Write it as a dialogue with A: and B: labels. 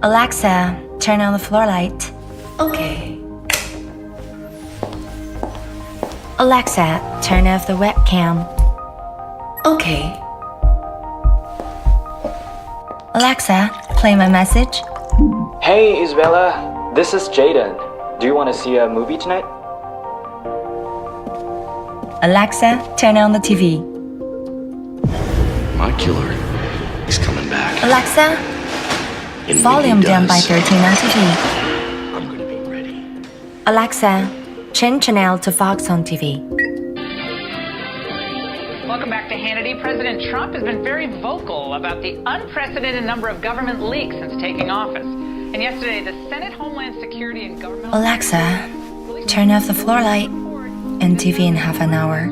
A: Alexa, turn on the floor light. Okay. Alexa, turn off the webcam. Okay. Alexa, play my message.
B: Hey Isabella, this is Jaden. Do you want to see a movie tonight?
A: Alexa, turn on the TV.
C: My killer is coming back.
A: Alexa,
C: And when
A: volume
C: he
A: down by
C: does,
A: 13 on TV.
C: I'm gonna be ready.
A: Alexa, change channel to Fox on TV.
D: Welcome back to Hannity. President Trump has been very vocal about the unprecedented number of government leaks since taking office. And yesterday, the Senate Homeland Security and Government...
A: Alexa, turn off the floor light and TV in half an hour.